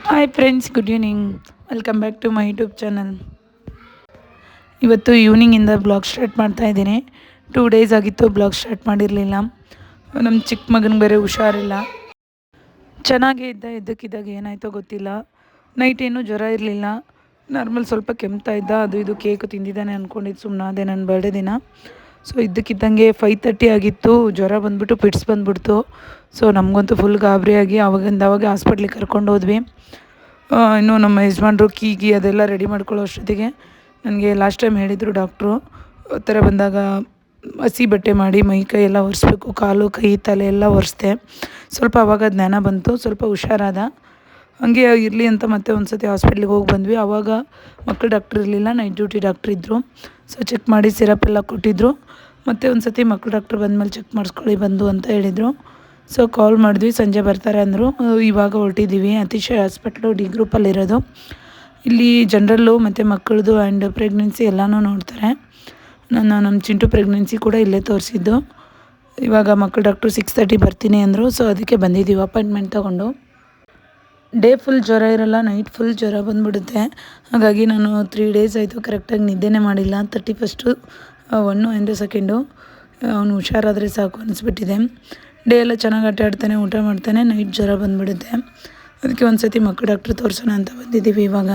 Hi friends, good evening. Welcome back to my YouTube channel. ಇವತ್ತು ಈವ್ನಿಂಗಿಂದ blog start ಮಾಡ್ತಾ ಇದ್ದೀನಿ. 2 ಡೇಸ್ ಆಗಿತ್ತು ಬ್ಲಾಗ್ ಸ್ಟಾರ್ಟ್ ಮಾಡಿರಲಿಲ್ಲ. ನಮ್ಮ ಚಿಕ್ಕ ಮಗನಿಗೆ ಬೇರೆ ಹುಷಾರಿಲ್ಲ. ಚೆನ್ನಾಗೇ ಇದ್ದ, ಎದ್ದಕ್ಕಿದ್ದಾಗ ಏನಾಯಿತೋ ಗೊತ್ತಿಲ್ಲ. ನೈಟ್ ಏನೂ ಜ್ವರ ಇರಲಿಲ್ಲ. ನಾರ್ಮಲ್ ಸ್ವಲ್ಪ ಕೆಮ್ತಾ ಇದ್ದ. ಅದು ಇದು ಕೇಕು ತಿಂದಿದ್ದಾನೆ ಅಂದ್ಕೊಂಡಿದ್ದು ಸುಮ್ಮನೆ ಅದೇ ನನ್ನ ಬರ್ಡೇ ದಿನ. ಸೊ ಇದ್ದಕ್ಕಿದ್ದಂಗೆ 5:30 ಆಗಿತ್ತು, ಜ್ವರ ಬಂದುಬಿಟ್ಟು ಪಿಟ್ಸ್ ಬಂದುಬಿಡ್ತು. ಸೊ ನಮಗಂತೂ ಫುಲ್ ಗಾಬರಿಯಾಗಿ ಅವಾಗ ಹಾಸ್ಪಿಟ್ಲಿಗೆ ಕರ್ಕೊಂಡು ಹೋದ್ವಿ. ಇನ್ನು ನಮ್ಮ ಯಜಮಾನ್ರು ಕೀಗಿ ಅದೆಲ್ಲ ರೆಡಿ ಮಾಡ್ಕೊಳ್ಳೋ ಅಷ್ಟೊತ್ತಿಗೆ ನನಗೆ ಲಾಸ್ಟ್ ಟೈಮ್ ಹೇಳಿದರು ಡಾಕ್ಟ್ರು, ಥರ ಬಂದಾಗ ಹಸಿ ಬಟ್ಟೆ ಮಾಡಿ ಮೈ ಕೈ ಎಲ್ಲ ಒರೆಸ್ಬೇಕು, ಕಾಲು ಕೈ ತಲೆ ಎಲ್ಲ ಒರೆಸ್ದೆ. ಸ್ವಲ್ಪ ಆವಾಗ ಜ್ಞಾನ ಬಂತು, ಸ್ವಲ್ಪ ಹುಷಾರಾದ. ಹಾಗೆ ಇರಲಿ ಅಂತ ಮತ್ತೆ ಒಂದು ಸತಿ ಹಾಸ್ಪಿಟ್ಲಿಗೆ ಹೋಗಿ ಬಂದ್ವಿ. ಆವಾಗ ಮಕ್ಕಳು ಡಾಕ್ಟ್ರ್ ಇರಲಿಲ್ಲ, ನೈಟ್ ಡ್ಯೂಟಿ ಡಾಕ್ಟ್ರ್ ಇದ್ದರು. ಸೊ ಚೆಕ್ ಮಾಡಿ ಸಿರಪ್ ಎಲ್ಲ ಕೊಟ್ಟಿದ್ದರು. ಮತ್ತು ಒಂದು ಸತಿ ಮಕ್ಕಳು ಡಾಕ್ಟ್ರ್ ಬಂದಮೇಲೆ ಚೆಕ್ ಮಾಡಿಸ್ಕೊಳ್ಳಿ ಬಂದು ಅಂತ ಹೇಳಿದರು. ಸೊ ಕಾಲ್ ಮಾಡಿದ್ವಿ, ಸಂಜೆ ಬರ್ತಾರೆ ಅಂದರು. ಇವಾಗ ಹೊರಟಿದ್ದೀವಿ. ಅತಿಶಯ ಹಾಸ್ಪಿಟ್ಲು ಡಿ ಗ್ರೂಪಲ್ಲಿರೋದು. ಇಲ್ಲಿ ಜನರಲ್ಲು ಮತ್ತು ಮಕ್ಕಳದು ಆ್ಯಂಡ್ ಪ್ರೆಗ್ನೆನ್ಸಿ ಎಲ್ಲನೂ ನೋಡ್ತಾರೆ. ನಮ್ಮ ಚಿಂಟು ಪ್ರೆಗ್ನೆನ್ಸಿ ಕೂಡ ಇಲ್ಲೇ ತೋರಿಸಿದ್ದು. ಇವಾಗ ಮಕ್ಕಳು ಡಾಕ್ಟ್ರು 6:30 ಬರ್ತೀನಿ ಅಂದರು. ಸೊ ಅದಕ್ಕೆ ಬಂದಿದ್ದೀವಿ ಅಪಾಯಿಂಟ್ಮೆಂಟ್ ತೊಗೊಂಡು. ಡೇ ಫುಲ್ ಜ್ವರ ಇರೋಲ್ಲ, ನೈಟ್ ಫುಲ್ ಜ್ವರ ಬಂದುಬಿಡುತ್ತೆ. ಹಾಗಾಗಿ ನಾನು 3 ಡೇಸ್ ಆಯಿತು ಕರೆಕ್ಟಾಗಿ ನಿದ್ದೆನೇ ಮಾಡಿಲ್ಲ. 31st 1 ಆ್ಯಂಡ್ 2 ಅವನು ಹುಷಾರಾದರೆ ಸಾಕು ಅನಿಸ್ಬಿಟ್ಟಿದೆ. ಡೇ ಎಲ್ಲ ಚೆನ್ನಾಗಿ ಆಟ ಆಡ್ತಾನೆ, ಊಟ ಮಾಡ್ತಾನೆ, ನೈಟ್ ಜ್ವರ ಬಂದುಬಿಡುತ್ತೆ. ಅದಕ್ಕೆ ಒಂದು ಸತಿ ಮಕ್ಕಳು ಡಾಕ್ಟ್ರ್ ತೋರಿಸೋಣ ಅಂತ ಬಂದಿದ್ದೀವಿ. ಇವಾಗ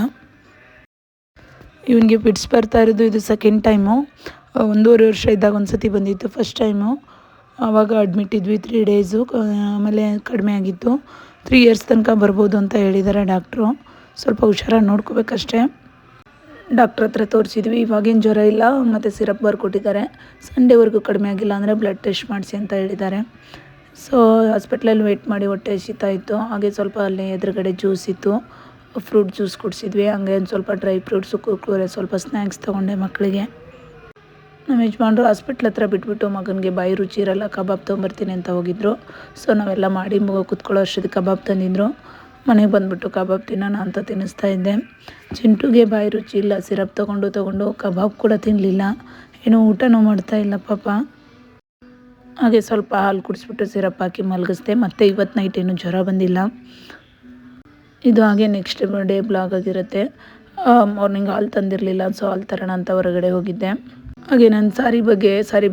ಇವನಿಗೆ ಪಿಟ್ಸ್ ಬರ್ತಾ ಇರೋದು ಇದು 2nd ಟೈಮು. 1.5 ವರ್ಷ ಇದ್ದಾಗ ಒಂದು ಸತಿ ಬಂದಿತ್ತು ಫಸ್ಟ್ ಟೈಮು. ಆವಾಗ ಅಡ್ಮಿಟ್ ಇದ್ವಿ 3 ಡೇಸು. ಆಮೇಲೆ ಕಡಿಮೆ ಆಗಿತ್ತು. 3 ಇಯರ್ಸ್ ತನಕ ಬರ್ಬೋದು ಅಂತ ಹೇಳಿದ್ದಾರೆ ಡಾಕ್ಟ್ರು. ಸ್ವಲ್ಪ ಹುಷಾರಾಗಿ ನೋಡ್ಕೋಬೇಕಷ್ಟೇ. ಡಾಕ್ಟ್ರ್ ಹತ್ರ ತೋರಿಸಿದ್ವಿ. ಇವಾಗೇನು ಜ್ವರ ಇಲ್ಲ, ಮತ್ತು ಸಿರಪ್ ಬರ್ಕೊಟ್ಟಿದ್ದಾರೆ. ಸಂಡೇವರೆಗೂ ಕಡಿಮೆ ಆಗಿಲ್ಲ ಅಂದರೆ ಬ್ಲಡ್ ಟೆಸ್ಟ್ ಮಾಡಿಸಿ ಅಂತ ಹೇಳಿದ್ದಾರೆ. ಸೊ ಹಾಸ್ಪಿಟ್ಲಲ್ಲಿ ವೆಯ್ಟ್ ಮಾಡಿ ಹೊಟ್ಟೆ ಹಸಿತಾ ಇತ್ತು. ಹಾಗೆ ಸ್ವಲ್ಪ ಅಲ್ಲಿ ಎದುರುಗಡೆ ಜ್ಯೂಸ್ ಇತ್ತು, ಫ್ರೂಟ್ ಜ್ಯೂಸ್ ಕುಡಿಸಿದ್ವಿ. ಹಂಗೆ ಒಂದು ಸ್ವಲ್ಪ ಡ್ರೈ ಫ್ರೂಟ್ಸು, ಕುರ್ಕುರೆ, ಸ್ವಲ್ಪ ಸ್ನ್ಯಾಕ್ಸ್ ತೊಗೊಂಡೆ ಮಕ್ಕಳಿಗೆ. ನಮ್ಮ ಯಜಮಾನ್ರು ಹಾಸ್ಪಿಟ್ಲ್ ಹತ್ರ ಬಿಟ್ಬಿಟ್ಟು ಮಗನಿಗೆ ಬಾಯಿ ರುಚಿ ಇರಲ್ಲ, ಕಬಾಬ್ ತೊಗೊಂಬರ್ತೀನಿ ಅಂತ ಹೋಗಿದ್ರು. ಸೊ ನಾವೆಲ್ಲ ಮಾಡಿ ಕೂತ್ಕೊಳ್ಳೋ ಅಷ್ಟೊತ್ತಿಗೆ ಕಬಾಬ್ ತಂದಿದ್ರು. ಮನೆಗೆ ಬಂದುಬಿಟ್ಟು ಕಬಾಬ್ ತಿನ್ನೋಣ ಅಂತ ತಿನ್ನಿಸ್ತಾ ಇದ್ದೆ. ಚಿಂಟುಗೆ ಬಾಯಿ ರುಚಿ ಇಲ್ಲ, ಸಿರಪ್ ತೊಗೊಂಡು ಕಬಾಬ್ ಕೂಡ ತಿನ್ನಲಿಲ್ಲ. ಏನೋ ಊಟನೂ ಮಾಡ್ತಾಯಿಲ್ಲ ಪಾಪ. ಹಾಗೆ ಸ್ವಲ್ಪ ಹಾಲು ಕುಡಿಸ್ಬಿಟ್ಟು ಸಿರಪ್ ಹಾಕಿ ಮಲಗಿಸ್ದೆ. ಮತ್ತು ಇವತ್ತು ನೈಟ್ ಏನೂ ಜ್ವರ ಬಂದಿಲ್ಲ. ಇದು ಹಾಗೆ ನೆಕ್ಸ್ಟ್ ಡೇ ಬ್ಲಾಗ್ ಆಗಿರುತ್ತೆ. ಮಾರ್ನಿಂಗ್ ಹಾಲು ತಂದಿರಲಿಲ್ಲ, ಸೊ ಹಾಲು ತರೋಣ ಅಂತ ಹೊರಗಡೆ ಹೋಗಿದ್ದೆ. ಹಾಗೆ ನಾನು ಸಾರಿ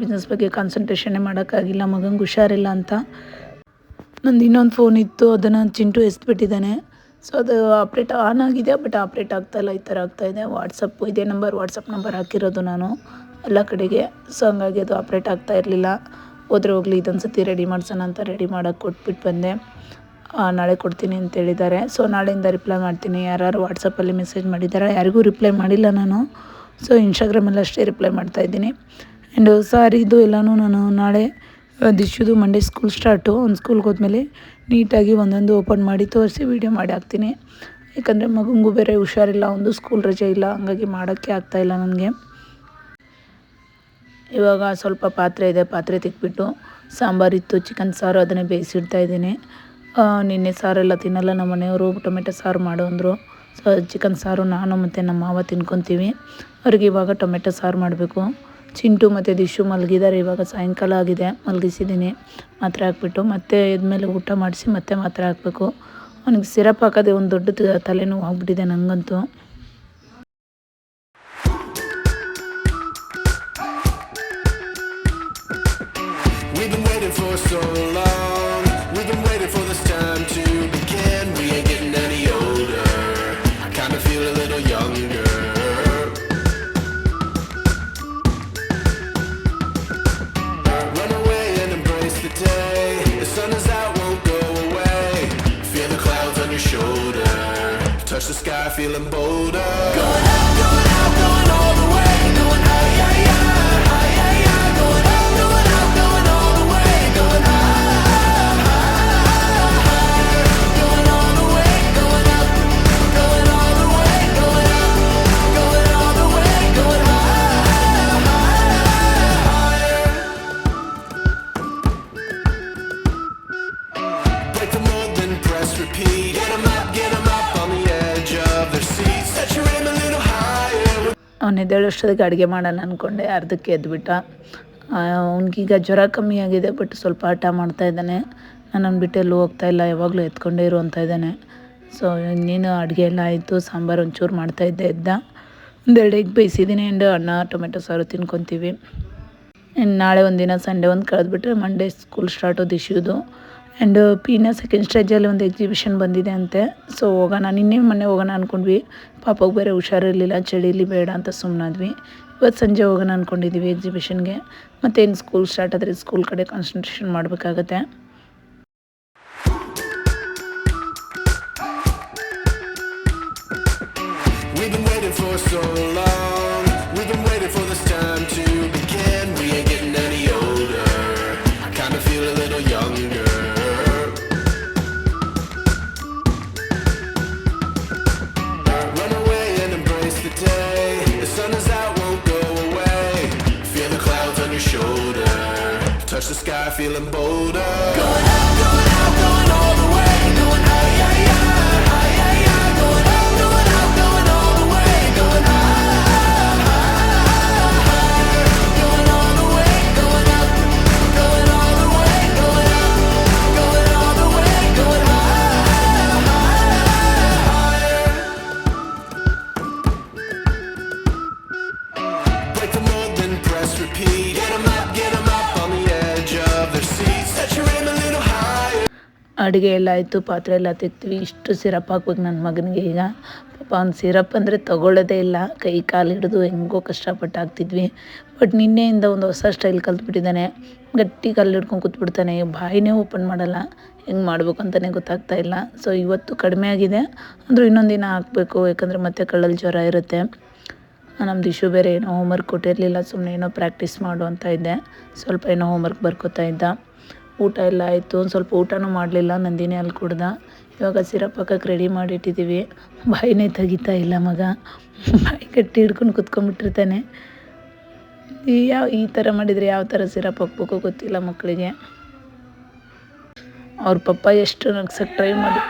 ಬಿಸ್ನೆಸ್ ಬಗ್ಗೆ ಕಾನ್ಸಂಟ್ರೇಷನ್ನೇ ಮಾಡೋಕ್ಕಾಗಿಲ್ಲ, ಮಗಂಗೆ ಹುಷಾರಿಲ್ಲ ಅಂತ. ನಂದು ಇನ್ನೊಂದು ಫೋನ್ ಇತ್ತು, ಅದನ್ನು ಚಿಂಟು ಎಸ್ದುಬಿಟ್ಟಿದ್ದಾನೆ. ಸೊ ಅದು ಆಪ್ರೇಟ್ ಆನ್ ಆಗಿದೆ, ಬಟ್ ಆಪ್ರೇಟ್ ಆಗ್ತಾಯಿಲ್ಲ, ಈ ಥರ ಆಗ್ತಾಯಿದೆ. ಇದೇ ವಾಟ್ಸಪ್ ನಂಬರ್ ಹಾಕಿರೋದು ನಾನು ಎಲ್ಲ ಕಡೆಗೆ. ಸೊ ಹಂಗಾಗಿ ಅದು ಆಪ್ರೇಟ್ ಆಗ್ತಾ ಇರಲಿಲ್ಲ. ಹೋದರೆ ಹೋಗಲಿ, ಇದೊಂದು ಸತಿ ರೆಡಿ ಮಾಡ್ಸೋಣ ಅಂತ ರೆಡಿ ಮಾಡೋಕ್ಕೆ ಕೊಟ್ಬಿಟ್ಟು ಬಂದೆ. ನಾಳೆ ಕೊಡ್ತೀನಿ ಅಂತ ಹೇಳಿದ್ದಾರೆ. ಸೊ ನಾಳೆಯಿಂದ ರಿಪ್ಲೈ ಮಾಡ್ತೀನಿ. ಯಾರು ವಾಟ್ಸಪ್ಪಲ್ಲಿ ಮೆಸೇಜ್ ಮಾಡಿದ್ದಾರೆ, ಯಾರಿಗೂ ರಿಪ್ಲೈ ಮಾಡಿಲ್ಲ ನಾನು. ಸೊ ಇನ್ಸ್ಟಾಗ್ರಾಮಲ್ಲಿ ಅಷ್ಟೇ ರಿಪ್ಲೈ ಮಾಡ್ತಾಯಿದ್ದೀನಿ. ಆ್ಯಂಡ್ ಸಾರಿದು ಎಲ್ಲನೂ ನಾನು ನಾಳೆ ದಿಶುದು ಮಂಡೇ ಸ್ಕೂಲ್ ಸ್ಟಾರ್ಟು. ಒಂದು ಸ್ಕೂಲ್ಗೆ ಹೋದ್ಮೇಲೆ ನೀಟಾಗಿ ಒಂದೊಂದು ಓಪನ್ ಮಾಡಿ ತೋರಿಸಿ ವೀಡಿಯೋ ಮಾಡಿ ಹಾಕ್ತೀನಿ. ಯಾಕಂದರೆ ಮಗನಿಗೂ ಬೇರೆ ಹುಷಾರಿಲ್ಲ, ಒಂದು ಸ್ಕೂಲ್ ರಜೆ ಇಲ್ಲ, ಹಂಗಾಗಿ ಮಾಡೋಕ್ಕೆ ಆಗ್ತಾಯಿಲ್ಲ ನನಗೆ. ಇವಾಗ ಸ್ವಲ್ಪ ಪಾತ್ರೆ ಇದೆ, ಪಾತ್ರೆ ತಿಕ್ಬಿಟ್ಟು ಸಾಂಬಾರಿತ್ತು, ಚಿಕನ್ ಸಾರು, ಅದನ್ನೇ ಬೇಯಿಸಿಡ್ತಾಯಿದ್ದೀನಿ. ನಿನ್ನೆ ಸಾರೆಲ್ಲ ತಿನ್ನಲ್ಲ ನಮ್ಮ ಮನೆಯವರು, ಟೊಮೆಟೊ ಸಾರು ಮಾಡು ಅಂದರು. ಸೊ ಚಿಕನ್ ಸಾರು ನಾನು ಮತ್ತು ನಮ್ಮ ಮಾವ ತಿನ್ಕೊತೀವಿ. ಅವ್ರಿಗೆ ಇವಾಗ ಟೊಮೆಟೊ ಸಾರು ಮಾಡಬೇಕು. ಚಿಂಟು ಮತ್ತು ದಿಶು ಮಲಗಿದ್ದಾರೆ. ಇವಾಗ ಸಾಯಂಕಾಲ ಆಗಿದೆ, ಮಲಗಿಸಿದ್ದೀನಿ ಮಾತ್ರೆ ಹಾಕ್ಬಿಟ್ಟು. ಮತ್ತೆ ಎದ್ಮೇಲೆ ಊಟ ಮಾಡಿಸಿ ಮತ್ತೆ ಮಾತ್ರೆ ಹಾಕಬೇಕು. ಅವನಿಗೆ ಸಿರಪ್ ಹಾಕೋದೇ ಒಂದು ದೊಡ್ಡ ತಲೆನೋವು ಆಗ್ಬಿಟ್ಟಿದೆ ನನಗಂತೂ. Touch the sky, feeling bolder. Going out, going all the way. Going high, high, high, high, high, high. Going out, going all the way. Going high, high, higher. Going all the way, going up. Going all the way, going up. Going all the way, going high, higher. Break the mold, then press repeat. Get 'em up, get 'em up. ಅವನು ಎದ್ದೇಳೋಷ್ಟೊತ್ತಿಗೆ ಅಡುಗೆ ಮಾಡೋಣ ಅಂದ್ಕೊಂಡೆ, ಅರ್ಧಕ್ಕೆ ಎದ್ದುಬಿಟ್ಟ. ಅವ್ನಿಗೀಗ ಜ್ವರ ಕಮ್ಮಿ ಆಗಿದೆ, but ಸ್ವಲ್ಪ ಹಠ ಮಾಡ್ತಾಯಿದ್ದಾನೆ. ನಾನು ಬಿಟ್ಟು ಎಲ್ಲೂ ಹೋಗ್ತಾಯಿಲ್ಲ, ಯಾವಾಗಲೂ ಎತ್ಕೊಂಡೇ ಇರು ಅಂತ ಇದ್ದಾನೆ. ಸೊ ಇನ್ನೇನು ಅಡುಗೆ ಎಲ್ಲ ಆಯಿತು. ಸಾಂಬಾರು ಒಂಚೂರು ಮಾಡ್ತಾಯಿದ್ದೆ ಒಂದೆರಡು ಎಗ್ ಬೇಯಿಸಿದ್ದೀನಿ ಆ್ಯಂಡ್ ಅನ್ನ ಟೊಮೆಟೊ ಸಾರು ತಿನ್ಕೊತೀವಿ. ಇನ್ನು ನಾಳೆ ಒಂದಿನ ಸಂಡೇ ಒಂದು ಕಳೆದ್ಬಿಟ್ರೆ ಮಂಡೇ ಸ್ಕೂಲ್ ಸ್ಟಾರ್ಟು ದಿಶುದು. ಆ್ಯಂಡ್ ಪಿನ ಸೆಕೆಂಡ್ ಸ್ಟೇಜಲ್ಲಿ ಒಂದು ಎಕ್ಸಿಬಿಷನ್ ಬಂದಿದೆ ಅಂತೆ. ಸೊ ಹೋಗೋಣ, ಮೊನ್ನೆ ಹೋಗೋಣ ಅಂದ್ಕೊಂಡ್ವಿ. ಪಾಪಗೆ ಬೇರೆ ಹುಷಾರಿರಲಿಲ್ಲ, ಚಳಿಲಿ ಬೇಡ ಅಂತ ಸುಮ್ಮನಾದ್ವಿ. ಇವತ್ತು ಸಂಜೆ ಹೋಗೋಣ ಅಂದ್ಕೊಂಡಿದ್ದೀವಿ ಎಕ್ಸಿಬಿಷನ್ಗೆ. ಮತ್ತೇನು ಸ್ಕೂಲ್ ಸ್ಟಾರ್ಟ್ ಆದರೆ ಸ್ಕೂಲ್ ಕಡೆ ಕಾನ್ಸಂಟ್ರೇಷನ್ ಮಾಡಬೇಕಾಗತ್ತೆ. We've been waiting for so long. We've been waiting for this time to begin. We ain't getting any older. I kinda feel a little younger. Run away and embrace the day. The sun is out, won't go away. Feel the clouds on your shoulder. Touch the sky, feeling bolder. Going out, going out, going all the way. Going high, high, high, high, high, high. Going out, going out, going all the way. Going high, higher. Going all the way, going up. Going all the way, going up. Going all the way, going higher. Break the mold, then press repeat. Get 'em up on the edge of their seats. Set your aim a little higher. ಅಡುಗೆ ಎಲ್ಲ ಆಯಿತು, ಪಾತ್ರೆ ಎಲ್ಲ ತೆಗ್ತೀವಿ. ಇಷ್ಟು syrup ಹಾಕ್ಬೇಕು ನನ್ನ ಮಗನಿಗೆ. ಈಗ ಪಾಪ ಅವ್ನು ಸಿರಪ್ ಅಂದರೆ ತೊಗೊಳ್ಳೋದೇ ಇಲ್ಲ. ಕೈ ಕಾಲು ಹಿಡಿದು ಹೆಂಗೋ ಕಷ್ಟಪಟ್ಟು ಹಾಕ್ತಿದ್ವಿ. ಬಟ್ ನಿನ್ನೆಯಿಂದ ಒಂದು ಹೊಸ ಸ್ಟೈಲ್ ಕಲ್ತ್ಬಿಟ್ಟಿದ್ದಾನೆ. ಗಟ್ಟಿ ಕಲ್ಲು ಹಿಡ್ಕೊಂಡು ಕೂತ್ಬಿಡ್ತಾನೆ, ಬಾಯಿನೇ ಓಪನ್ ಮಾಡಲ್ಲ. ಹೆಂಗೆ ಮಾಡ್ಬೇಕು ಅಂತಲೇ ಗೊತ್ತಾಗ್ತಾ ಇಲ್ಲ. ಸೊ ಇವತ್ತು ಕಡಿಮೆ ಆಗಿದೆ, ಅಂದರೂ ಇನ್ನೊಂದು ದಿನ ಹಾಕಬೇಕು, ಯಾಕಂದರೆ ಮತ್ತೆ ಕಳ್ಳಲ್ಲಿ ಜ್ವರ ಇರುತ್ತೆ. ನಮ್ಮದು ಇಶ್ಯೂ ಬೇರೆ ಏನೋ ಹೋಮ್ವರ್ಕ್ ಕೊಟ್ಟಿರಲಿಲ್ಲ, ಸುಮ್ಮನೆ ಏನೋ ಪ್ರಾಕ್ಟೀಸ್ ಮಾಡು ಅಂತ ಇದ್ದೆ. ಸ್ವಲ್ಪ ಏನೋ ಹೋಮ್ವರ್ಕ್ ಬರ್ಕೋತಾ ಇದ್ದ. ಊಟ ಎಲ್ಲ ಆಯಿತು. ಒಂದು ಸ್ವಲ್ಪ ಊಟನೂ ಮಾಡಲಿಲ್ಲ, ನಂದಿನಿ ಅಲ್ಲಿ ಕುಡ್ದ. ಇವಾಗ ಸಿರಪ್ ಹಾಕಕ್ಕೆ ರೆಡಿ ಮಾಡಿಟ್ಟಿದ್ದೀವಿ. ಬಾಯಿನೇ ತೆಗಿತಾ ಇಲ್ಲ ಮಗ, ಬಾಯಿ ಗಟ್ಟಿ ಹಿಡ್ಕೊಂಡು ಕುತ್ಕೊಂಡ್ಬಿಟ್ಟಿರ್ತಾನೆ. ಈ ಥರ ಮಾಡಿದರೆ ಯಾವ ಥರ ಸಿರಪ್ ಹಾಕ್ಬೇಕೋ ಗೊತ್ತಿಲ್ಲ ಮಕ್ಕಳಿಗೆ. ಅವ್ರ ಪಪ್ಪ ಎಷ್ಟು ನಗ್ಸಕ್ಕೆ ಟ್ರೈ ಮಾಡಿ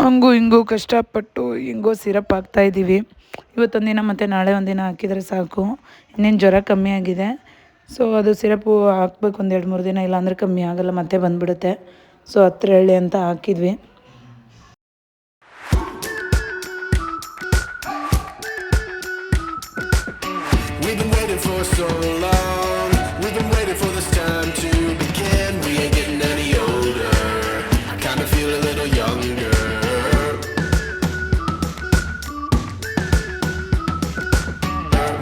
ಹಂಗೂ ಹಿಂಗೂ ಕಷ್ಟಪಟ್ಟು ಹಿಂಗೋ ಸಿರಪ್ ಹಾಕ್ತಾಯಿದ್ದೀವಿ. ಇವತ್ತೊಂದಿನ ಮತ್ತು ನಾಳೆ ಒಂದಿನ ಹಾಕಿದರೆ ಸಾಕು. ಇನ್ನೇನು ಜ್ವರ ಕಮ್ಮಿ ಆಗಿದೆ. ಸೊ ಅದು ಸಿರಪು ಹಾಕ್ಬೇಕು ಒಂದು 2-3 ದಿನ, ಇಲ್ಲಾಂದರೆ ಕಮ್ಮಿ ಆಗೋಲ್ಲ, ಮತ್ತೆ ಬಂದುಬಿಡುತ್ತೆ. ಸೊ 10 ಎಳ್ಳೆ ಅಂತ ಹಾಕಿದ್ವಿ. We've been waiting for so long. We've been waiting for this time to begin. We ain't getting any older. I kinda feel a little younger.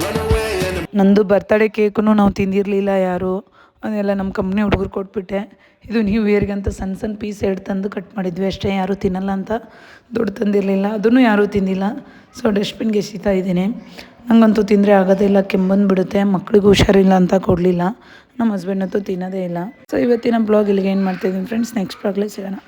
Run away and ನಂದು ಬರ್ತಡೇ ಕೇಕು ನಾವು ತಿಂದಿರಲಿಲ್ಲ ಯಾರು. ಅದೆಲ್ಲ ನಮ್ಮ company ಹುಡುಗರು ಕೊಟ್ಬಿಟ್ಟೆ. ಇದು new ಇಯರ್ಗೆ ಅಂತ ಸಣ್ಣ ಸಣ್ಣ ಪೀಸ್ 2 ತಂದು ಕಟ್ ಮಾಡಿದ್ವಿ ಅಷ್ಟೇ. ಯಾರೂ ತಿನ್ನಲ್ಲ ಅಂತ ದೊಡ್ಡ ತಂದಿರಲಿಲ್ಲ, ಅದನ್ನು ಯಾರೂ ತಿಂದಿಲ್ಲ. ಸೊ ಡಸ್ಟ್ಬಿನ್ಗೆ ಎಸಿತಾ ಇದ್ದೀನಿ. ನನಗಂತೂ ತಿಂದರೆ ಆಗೋದೇ ಇಲ್ಲ, ಕೆಮ್ಮಂದುಬಿಡುತ್ತೆ. ಮಕ್ಳಿಗೂ ಹುಷಾರಿಲ್ಲ ಅಂತ ಕೊಡಲಿಲ್ಲ. ನಮ್ಮ ಹಸ್ಬೆಂಡ್ ಅಂತೂ ತಿನ್ನೋದೇ ಇಲ್ಲ. ಸೊ ಇವತ್ತಿನ ಬ್ಲಾಗ್ ಇಲ್ಲಿಗೆ ಏನು ಮಾಡ್ತಾಯಿದ್ದೀನಿ ಫ್ರೆಂಡ್ಸ್. ನೆಕ್ಸ್ಟ್ ಬ್ಲಾಗ್ಲೇ ಸಿಗೋಣ.